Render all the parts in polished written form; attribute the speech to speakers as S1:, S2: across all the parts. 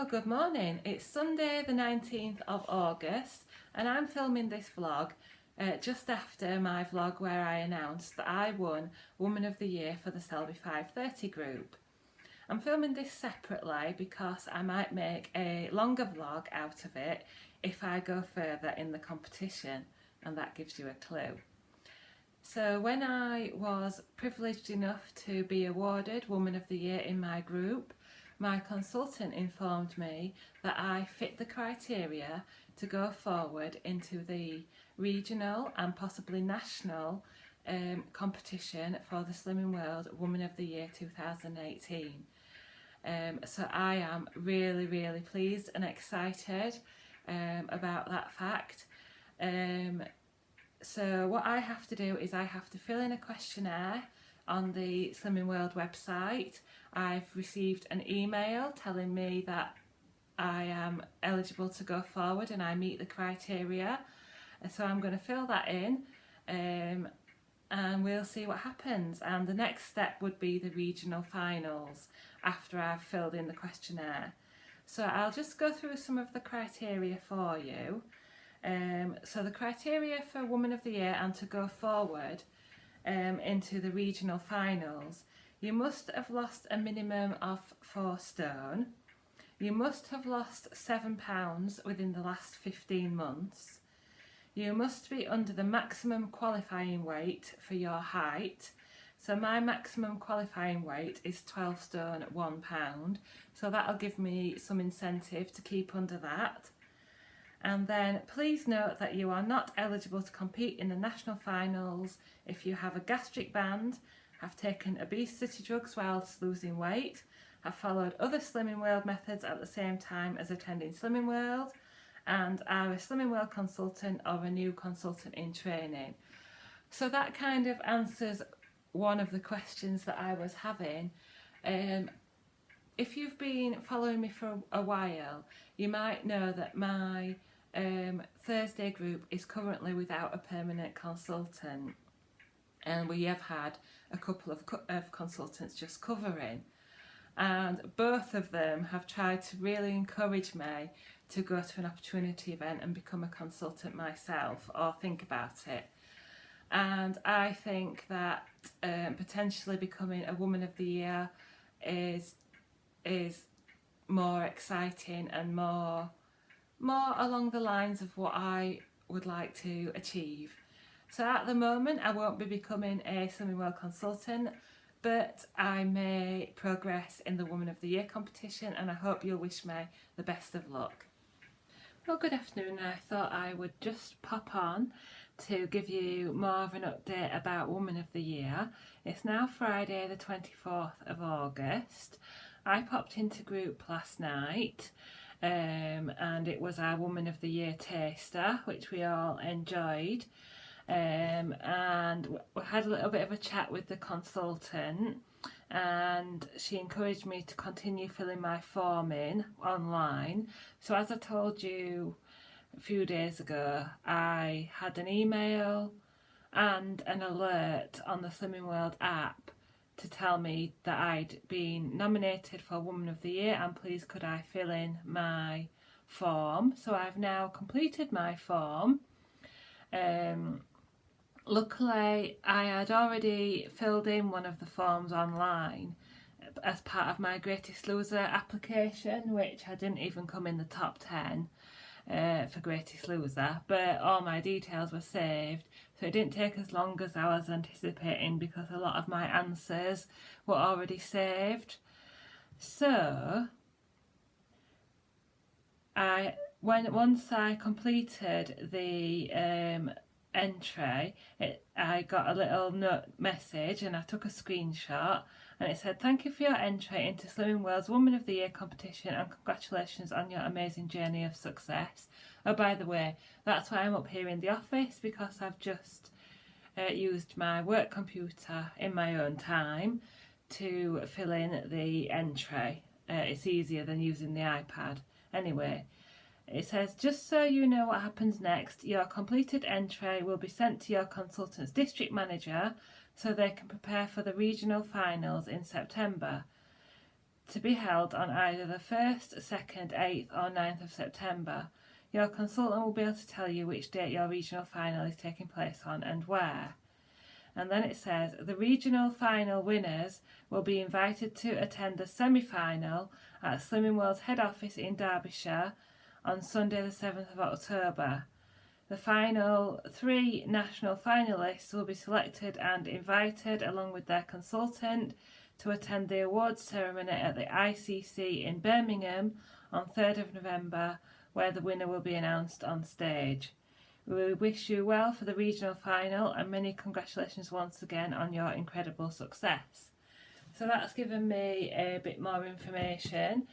S1: Oh, good morning. It's Sunday the 19th of August and I'm filming this vlog just after my vlog where I announced that I won Woman of the Year for the Selby 530 group. I'm filming this separately because I might make a longer vlog out of it if I go further in the competition, and that gives you a clue. So when I was privileged enough to be awarded Woman of the Year in my group, my consultant informed me that I fit the criteria to go forward into the regional and possibly national competition for the Slimming World Woman of the Year 2018. So I am really pleased and excited about that fact. So what I have to do is I have to fill in a questionnaire on the Slimming World website. I've received an email telling me that I am eligible to go forward and I meet the criteria. So I'm going to fill that in and we'll see what happens. And the next step would be the regional finals after I've filled in the questionnaire. So I'll just go through some of the criteria for you. So the criteria for Woman of the Year and to go forward into the regional finals: you must have lost a minimum of 4 stone, you must have lost 7 pounds within the last 15 months, you must be under the maximum qualifying weight for your height. So my maximum qualifying weight is 12 stone 1 pound, so that'll give me some incentive to keep under that. And then please note that you are not eligible to compete in the national finals if you have a gastric band, have taken obesity drugs whilst losing weight, have followed other Slimming World methods at the same time as attending Slimming World, and are a Slimming World consultant or a new consultant in training. So that kind of answers one of the questions that I was having. If you've been following me for a while, you might know that my Thursday group is currently without a permanent consultant, and we have had a couple of consultants just covering, and both of them have tried to really encourage me to go to an opportunity event and become a consultant myself or think about it. And I think that potentially becoming a Woman of the Year is more exciting and more along the lines of what I would like to achieve. So at the moment I won't be becoming a Slimming World consultant, but I may progress in the Woman of the Year competition, and I hope you'll wish me the best of luck. Well, good afternoon. I thought I would just pop on to give you more of an update about Woman of the Year. It's now Friday the 24th of August. I popped into group last night and it was our Woman of the Year taster, which we all enjoyed, and we had a little bit of a chat with the consultant, and she encouraged me to continue filling my form in online. So as I told you a few days ago, I had an email and an alert on the Slimming World app to tell me that I'd been nominated for Woman of the Year and please could I fill in my form. So I've now completed my form. Luckily I had already filled in one of the forms online as part of my Greatest Loser application, which I didn't even come in the top 10 for Greatest Loser, but all my details were saved, so it didn't take as long as I was anticipating because a lot of my answers were already saved. So once I completed the entry, I got a little message and I took a screenshot, and it said, "Thank you for your entry into Slimming World's Woman of the Year competition and congratulations on your amazing journey of success." Oh, by the way, that's why I'm up here in the office, because I've just used my work computer in my own time to fill in the entry. It's easier than using the iPad. Anyway, it says, "Just so you know what happens next, your completed entry will be sent to your consultant's district manager so they can prepare for the regional finals in September. to be held on either the 1st, 2nd, 8th or 9th of September. Your consultant will be able to tell you which date your regional final is taking place on and where. And then it says, the regional final winners will be invited to attend the semi-final at Slimming World's head office in Derbyshire on Sunday the 7th of October. The final 3 national finalists will be selected and invited along with their consultant to attend the awards ceremony at the ICC in Birmingham on 3rd of November, where the winner will be announced on stage. We wish you well for the regional final and many congratulations once again on your incredible success. So that's given me a bit more information.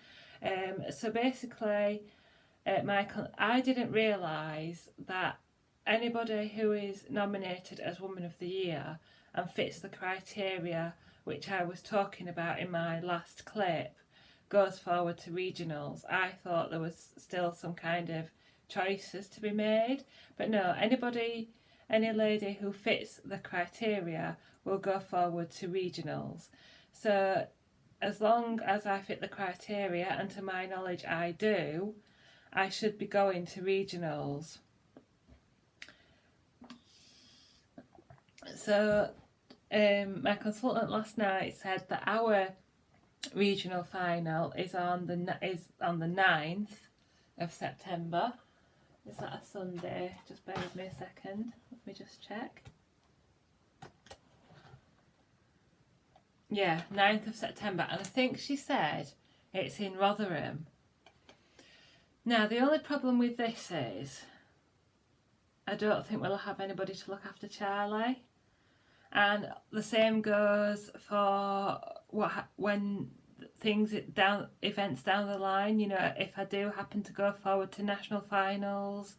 S1: So basically, I didn't realise that anybody who is nominated as Woman of the Year and fits the criteria which I was talking about in my last clip goes forward to regionals. I thought there was still some kind of choices to be made, but no, any lady who fits the criteria will go forward to regionals. So as long as I fit the criteria, and to my knowledge I do, I should be going to regionals. So my consultant last night said that our regional final is on the 9th of September. Is that a Sunday? Just bear with me a second. Let me just check. Yeah, 9th of September. And I think she said it's in Rotherham. Now, the only problem with this is I don't think we'll have anybody to look after Charlie. And the same goes for when events down the line, you know, if I do happen to go forward to national finals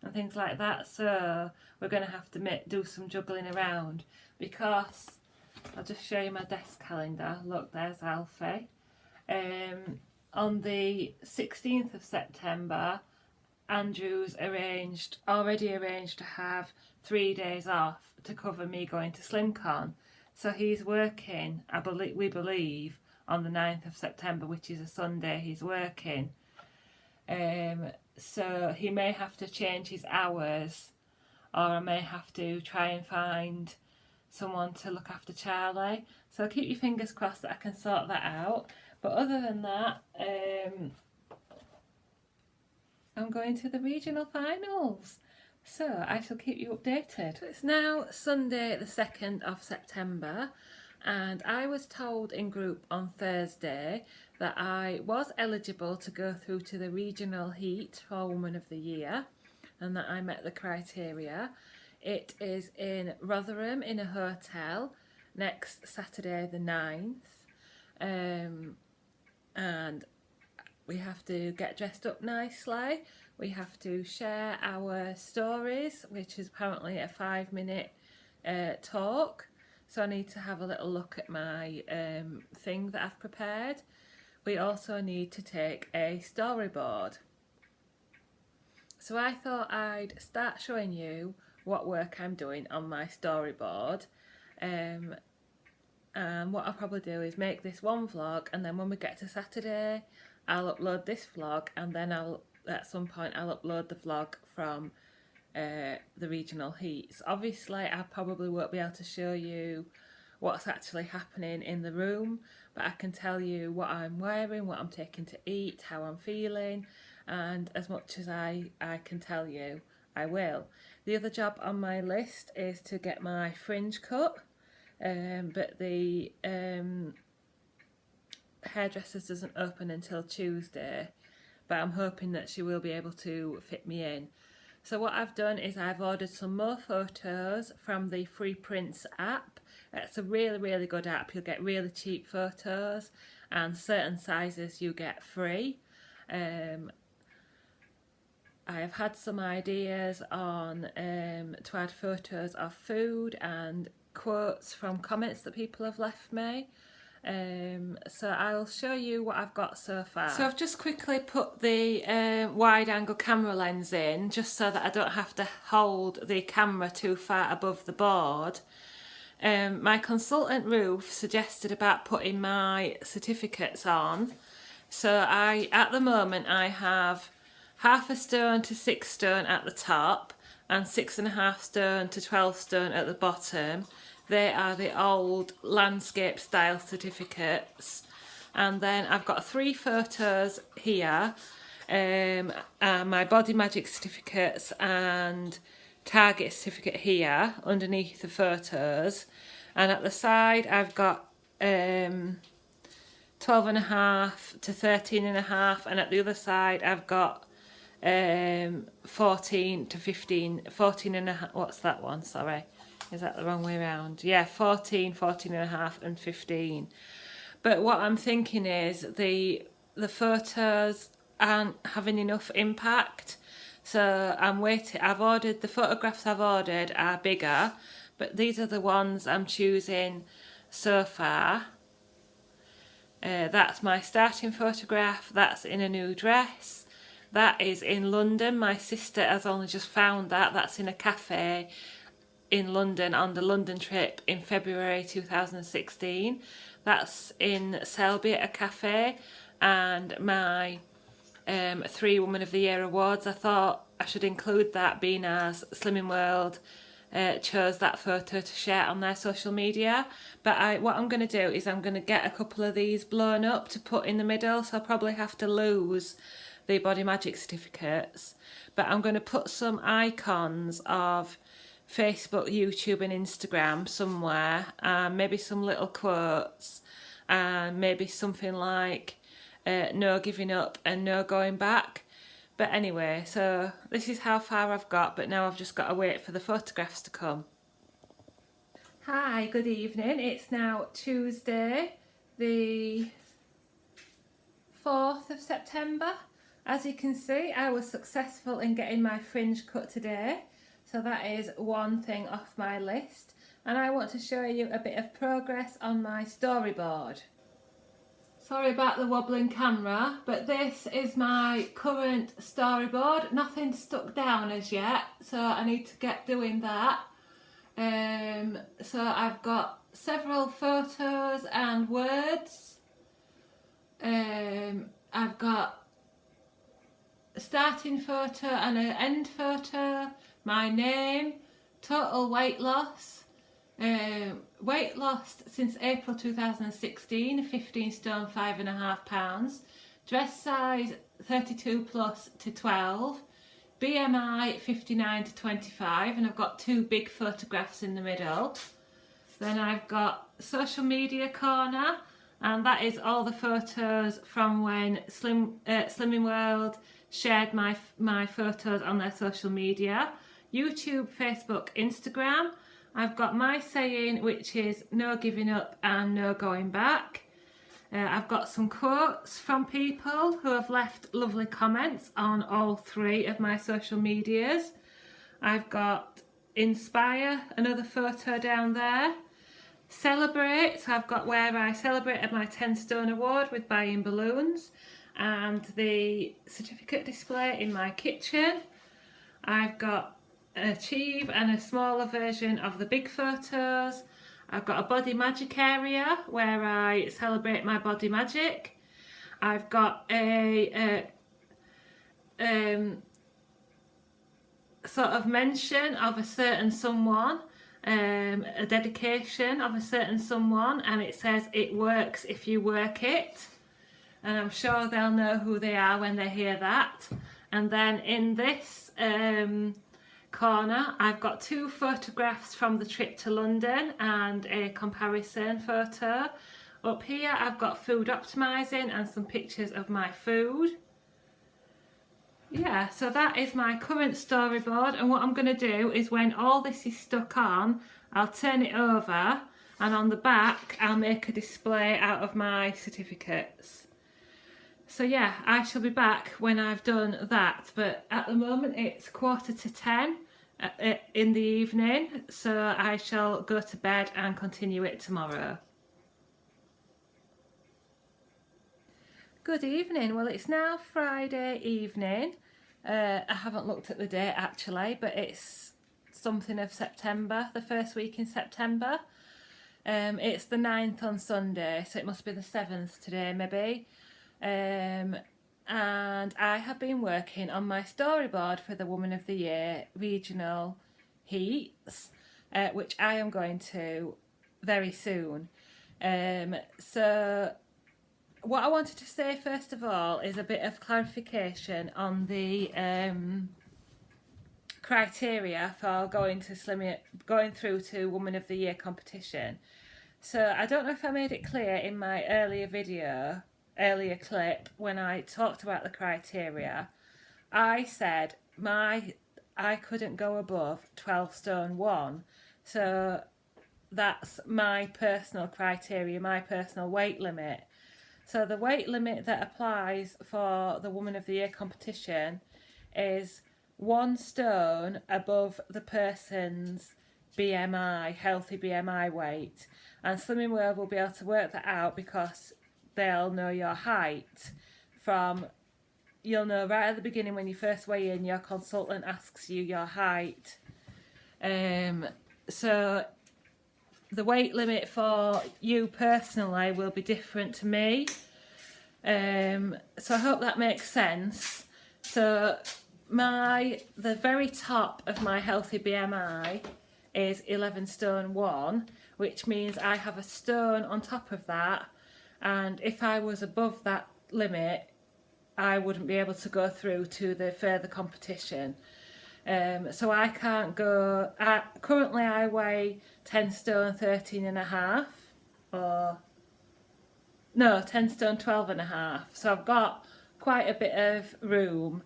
S1: and things like that. So we're going to have to do some juggling around, because I'll just show you my desk calendar. Look, there's Alfie. On the 16th of September, Andrew's already arranged to have 3 days off to cover me going to SlimCon. So he's working, we believe, on the 9th of September, which is a Sunday, he's working. So he may have to change his hours, or I may have to try and find someone to look after Charlie. So keep your fingers crossed that I can sort that out. But other than that, I'm going to the regional finals. So I shall keep you updated. So it's now Sunday the 2nd of September, and I was told in group on Thursday that I was eligible to go through to the regional heat for Woman of the Year, and that I met the criteria. It is in Rotherham in a hotel next Saturday the 9th, and we have to get dressed up nicely. We have to share our stories, which is apparently a 5-minute talk. So I need to have a little look at my thing that I've prepared. We also need to take a storyboard. So I thought I'd start showing you what work I'm doing on my storyboard. And what I'll probably do is make this one vlog, and then when we get to Saturday, I'll upload this vlog, and then at some point I'll upload the vlog from the regional heats. Obviously I probably won't be able to show you what's actually happening in the room, but I can tell you what I'm wearing, what I'm taking to eat, how I'm feeling, and as much as I can tell you, I will. The other job on my list is to get my fringe cut, but the hairdresser doesn't open until Tuesday, but I'm hoping that she will be able to fit me in. So what I've done is I've ordered some more photos from the Free Prints app. It's a really good app. You'll get really cheap photos, and certain sizes you get free. I have had some ideas on to add photos of food and quotes from comments that people have left me. So I'll show you what I've got so far. So I've just quickly put the wide angle camera lens in, just so that I don't have to hold the camera too far above the board. My consultant Ruth suggested about putting my certificates on. So at the moment I have 1/2 stone to 6 stone at the top and 6.5 stone to 12 stone at the bottom. They are the old landscape style certificates. And then I've got 3 photos here, my Body Magic certificates and Target certificate here underneath the photos. And at the side I've got 12.5 to 13.5, and at the other side I've got 14 to 15, 14.5, what's that one, sorry, is that the wrong way around? Yeah, 14, 14.5 and 15. But what I'm thinking is the photos aren't having enough impact, so I'm waiting. The photographs I've ordered are bigger, but these are the ones I'm choosing so far. That's my starting photograph. That's in a new dress. That is in London. My sister has only just found that. That's in a cafe in London on the London trip in February 2016. That's in Selby at a cafe. And my 3 Women of the Year awards, I thought I should include that, being as Slimming World chose that photo to share on their social media. But what I'm going to do is I'm going to get a couple of these blown up to put in the middle, so I'll probably have to lose the Body Magic certificates. But I'm going to put some icons of Facebook, YouTube and Instagram somewhere, maybe some little quotes, and maybe something like no giving up and no going back. But anyway, so this is how far I've got, but now I've just got to wait for the photographs to come. Hi, good evening. It's now Tuesday, the 4th of September. As you can see, I was successful in getting my fringe cut today. So that is one thing off my list. And I want to show you a bit of progress on my storyboard. Sorry about the wobbling camera, but this is my current storyboard. Nothing's stuck down as yet, so I need to get doing that. So I've got several photos and words. I've got a starting photo and an end photo, my name, total weight loss. Weight lost since April 2016, 15 stone 5.5 pounds. Dress size 32 plus to 12. BMI 59 to 25, and I've got 2 big photographs in the middle. Then I've got social media corner, and that is all the photos from when Slimming World shared my photos on their social media. YouTube, Facebook, Instagram. I've got my saying, which is no giving up and no going back. I've got some quotes from people who have left lovely comments on all 3 of my social medias. I've got inspire, another photo down there. Celebrate, so I've got where I celebrated my 10 stone award with buying balloons, and the certificate display in my kitchen. I've got achieve and a smaller version of the big photos. I've got a body magic area where I celebrate my body magic. I've got a sort of mention of a certain someone, a dedication of a certain someone, and it says it works if you work it, and I'm sure they'll know who they are when they hear that. And then in this corner I've got 2 photographs from the trip to London and a comparison photo. Up here I've got food optimizing and some pictures of my food. Yeah, so that is my current storyboard, and what I'm going to do is when all this is stuck on, I'll turn it over, and on the back I'll make a display out of my certificates. So yeah, I shall be back when I've done that, but at the moment it's 9:45 in the evening, so I shall go to bed and continue it tomorrow. Good evening. Well, it's now Friday evening. I haven't looked at the date actually, but it's something of September, the first week in September. It's the 9th on Sunday, so it must be the 7th today maybe. And I have been working on my storyboard for the Woman of the Year regional heats, which I am going to very soon. So what I wanted to say first of all is a bit of clarification on the criteria for going through to Woman of the Year competition. So I don't know if I made it clear in my earlier clip when I talked about the criteria. I said I couldn't go above 12 stone 1. So that's my personal criteria, my personal weight limit. So the weight limit that applies for the Woman of the Year competition is 1 stone above the person's BMI, healthy BMI weight. And Slimming World will be able to work that out because they'll know your height you'll know right at the beginning when you first weigh in, your consultant asks you your height. So the weight limit for you personally will be different to me. So I hope that makes sense. So the very top of my healthy BMI is 11 stone 1, which means I have a stone on top of that, and if I was above that limit I wouldn't be able to go through to the further competition. So I can't go. Currently I weigh 10 stone 13 and a half, or no, 10 stone 12 and a half, so I've got quite a bit of room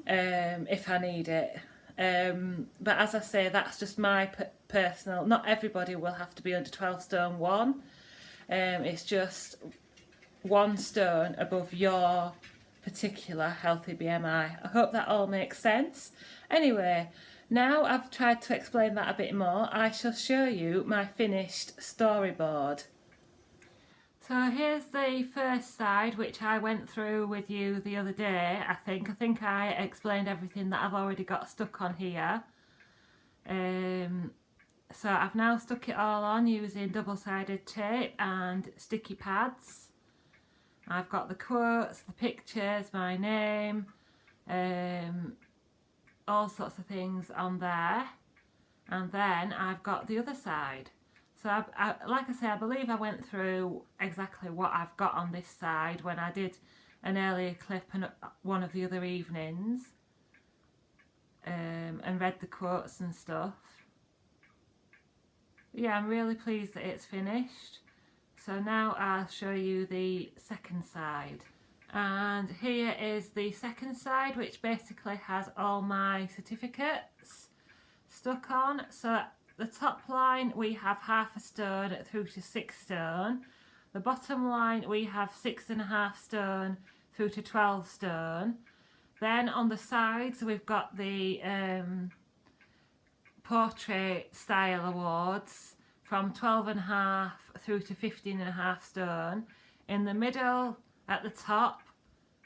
S1: if I need it. But as I say, that's just my personal, not everybody will have to be under 12 stone 1. It's just 1 stone above your particular healthy BMI. I hope that all makes sense. Anyway, now I've tried to explain that a bit more, I shall show you my finished storyboard. So here's the first side, which I went through with you the other day. I think I explained everything that I've already got stuck on here. So I've now stuck it all on using double-sided tape and sticky pads. I've got the quotes, the pictures, my name, all sorts of things on there. And then I've got the other side. So like I say, I believe I went through exactly what I've got on this side when I did an earlier clip and one of the other evenings, and read the quotes and stuff. Yeah, I'm really pleased that it's finished. So now I'll show you the second side. And here is the second side, which basically has all my certificates stuck on. So the top line we have half a stone through to 6 stone. The bottom line we have 6.5 stone through to 12 stone. Then on the sides we've got the portrait style awards from 12.5 through to 15.5 stone. In the middle at the top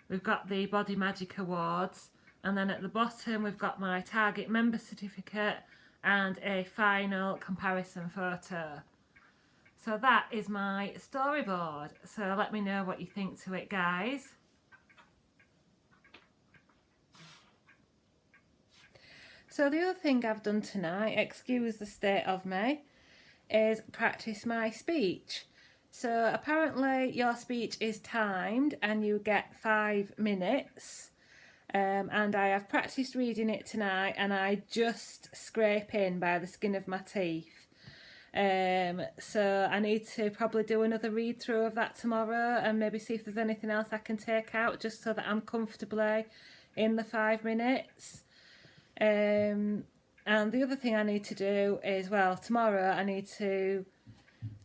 S1: we've got the Body Magic awards, and then at the bottom we've got my Target member certificate and a final comparison photo. So that is my storyboard. So let me know what you think to it, guys. So the other thing I've done tonight, excuse the state of me, is practice my speech. So apparently your speech is timed and you get 5 minutes. And I have practiced reading it tonight and I just scrape in by the skin of my teeth. So I need to probably do another read through of that tomorrow and maybe see if there's anything else I can take out just so that I'm comfortably in the 5 minutes. And the other thing I need to do is, well, tomorrow I need to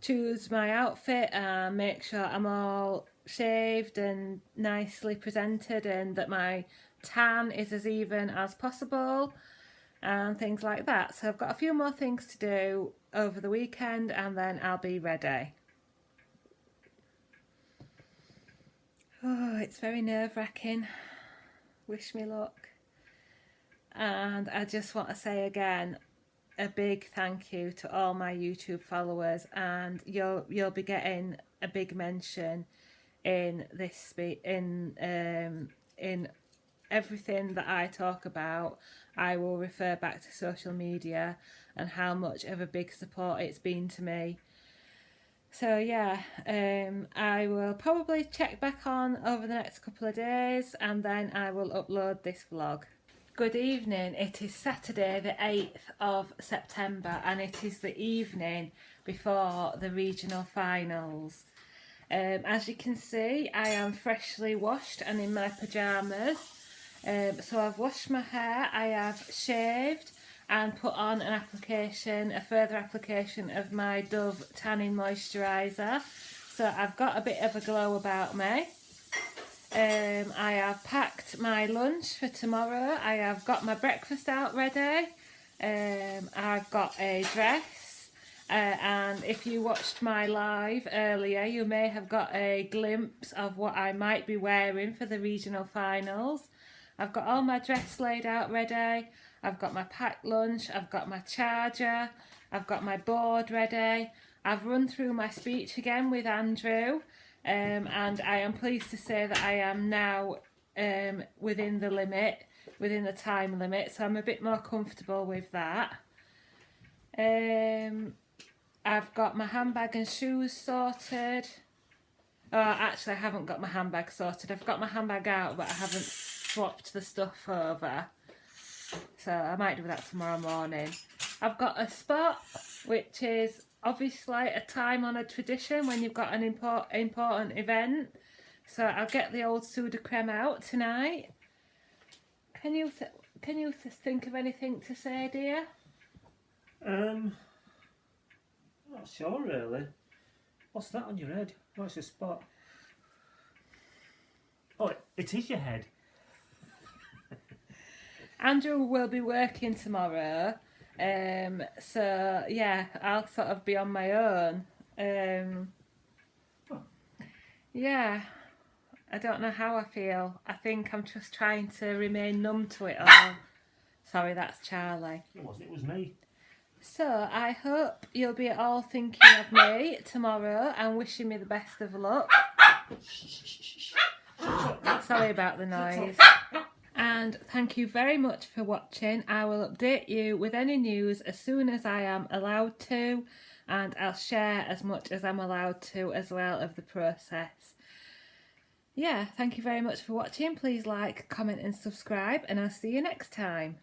S1: choose my outfit and make sure I'm all shaved and nicely presented and that my tan is as even as possible and things like that. So I've got a few more things to do over the weekend and then I'll be ready. Oh, it's very nerve-wracking. Wish me luck. And I just want to say again, a big thank you to all my YouTube followers, and you'll be getting a big mention in this in everything that I talk about. I will refer back to social media and how much of a big support it's been to me. So yeah, I will probably check back on over the next couple of days, and then I will upload this vlog. Good evening, it is Saturday the 8th of September and it is the evening before the regional finals. As you can see, I am freshly washed and in my pyjamas. So I've washed my hair, I have shaved and put on a further application of my Dove Tanning Moisturiser. So I've got a bit of a glow about me. I have packed my lunch for tomorrow. I have got my breakfast out ready. I've got a dress. And if you watched my live earlier, you may have got a glimpse of what I might be wearing for the regional finals. I've got all my dress laid out ready. I've got my packed lunch, I've got my charger, I've got my board ready. I've run through my speech again with Andrew, and I am pleased to say that I am now within the time limit, so I'm a bit more comfortable with that. I've got my handbag and shoes sorted. Oh, actually I haven't got my handbag sorted. I've got my handbag out, but I haven't swapped the stuff over. So I might do that tomorrow morning. I've got a spot, which is obviously a time-honoured tradition when you've got an important event. So I'll get the old Suda creme out tonight. Can you think of anything to say, dear?
S2: Not sure really. What's that on your head? What's your spot? Oh, it is your head.
S1: Andrew will be working tomorrow, so yeah, I'll sort of be on my own. Yeah, I don't know how I feel. I think I'm just trying to remain numb to it all. Sorry, that's Charlie.
S2: It wasn't, it was me.
S1: So I hope you'll be all thinking of me tomorrow and wishing me the best of luck. Sorry about the noise. And thank you very much for watching. I will update you with any news as soon as I am allowed to, and I'll share as much as I'm allowed to as well of the process. Yeah, thank you very much for watching. Please like, comment and subscribe, and I'll see you next time.